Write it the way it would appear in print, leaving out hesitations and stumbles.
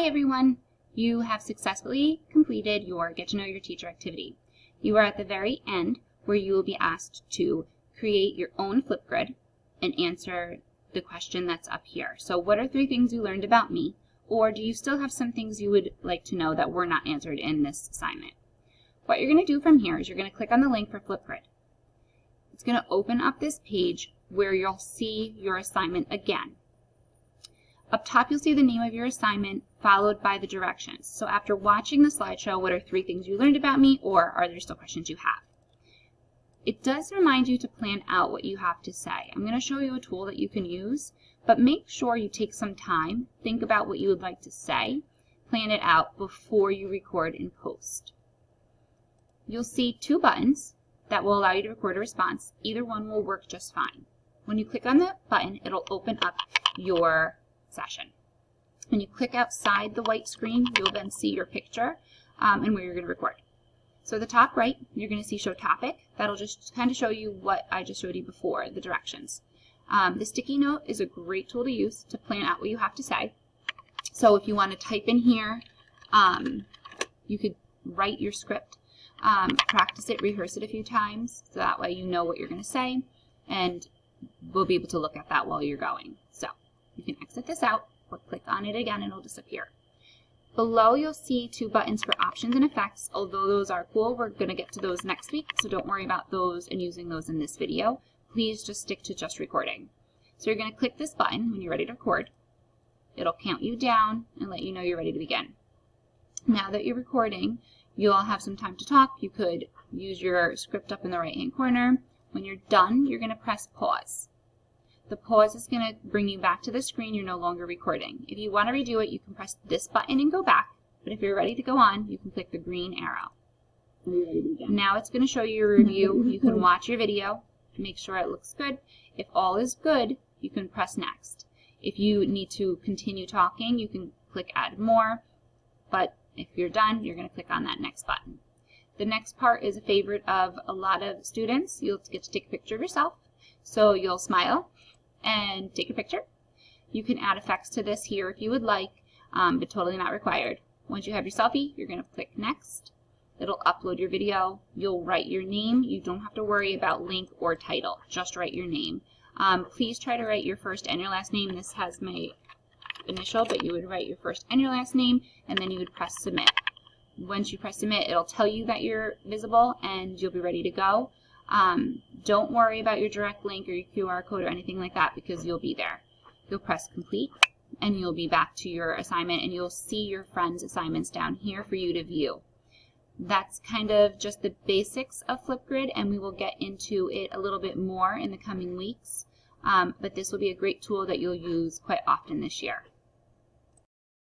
everyone! You have successfully completed your Get to Know Your Teacher activity. You are at the very end where you will be asked to create your own Flipgrid and answer the question that's up here. So what are 3 things you learned about me? Or do you still have some things you would like to know that were not answered in this assignment? What you're going to do from here is you're going to click on the link for Flipgrid. It's going to open up this page where you'll see your assignment again. Up top, you'll see the name of your assignment followed by the directions. So after watching the slideshow, what are 3 things you learned about me, or are there still questions you have? It does remind you to plan out what you have to say. I'm going to show you a tool that you can use, but make sure you take some time, think about what you would like to say, plan it out before you record and post. You'll see 2 buttons that will allow you to record a response. Either one will work just fine. When you click on the button, it'll open up your session. When you click outside the white screen, you'll then see your picture and where you're going to record. So at the top right, you're going to see Show Topic. That'll just kind of show you what I just showed you before, the directions. The sticky note is a great tool to use to plan out what you have to say. So if you want to type in here, you could write your script, practice it, rehearse it a few times, so that way you know what you're going to say, and we'll be able to look at that while you're going. So you can exit this out or click on it again and it'll disappear. Below you'll see 2 buttons for options and effects. Although those are cool, we're going to get to those next week, so don't worry about those and using those in this video. Please just stick to just recording. So you're going to click this button when you're ready to record. It'll count you down and let you know you're ready to begin. Now that you're recording, you'll have some time to talk. You could use your script up in the right hand corner. When you're done, you're going to press pause. The pause is going to bring you back to the screen. You're no longer recording. If you want to redo it, you can press this button and go back. But if you're ready to go on, you can click the green arrow. Now it's going to show you your review. You can watch your video, make sure it looks good. If all is good, you can press next. If you need to continue talking, you can click add more. But if you're done, you're going to click on that next button. The next part is a favorite of a lot of students. You'll get to take a picture of yourself. So you'll smile and take a picture. You can add effects to this here if you would like, but totally not required. Once you have your selfie, you're going to click next. It'll upload your video. You'll write your name. You don't have to worry about link or title. Just write your name. Please try to write your first and your last name. This has my initial, but you would write your first and your last name, and then you would press submit. Once you press submit, it'll tell you that you're visible and you'll be ready to go. Don't worry about your direct link or your QR code or anything like that, because you'll be there. You'll press complete and you'll be back to your assignment, and you'll see your friends' assignments down here for you to view. That's kind of just the basics of Flipgrid, and we will get into it a little bit more in the coming weeks. But this will be a great tool that you'll use quite often this year.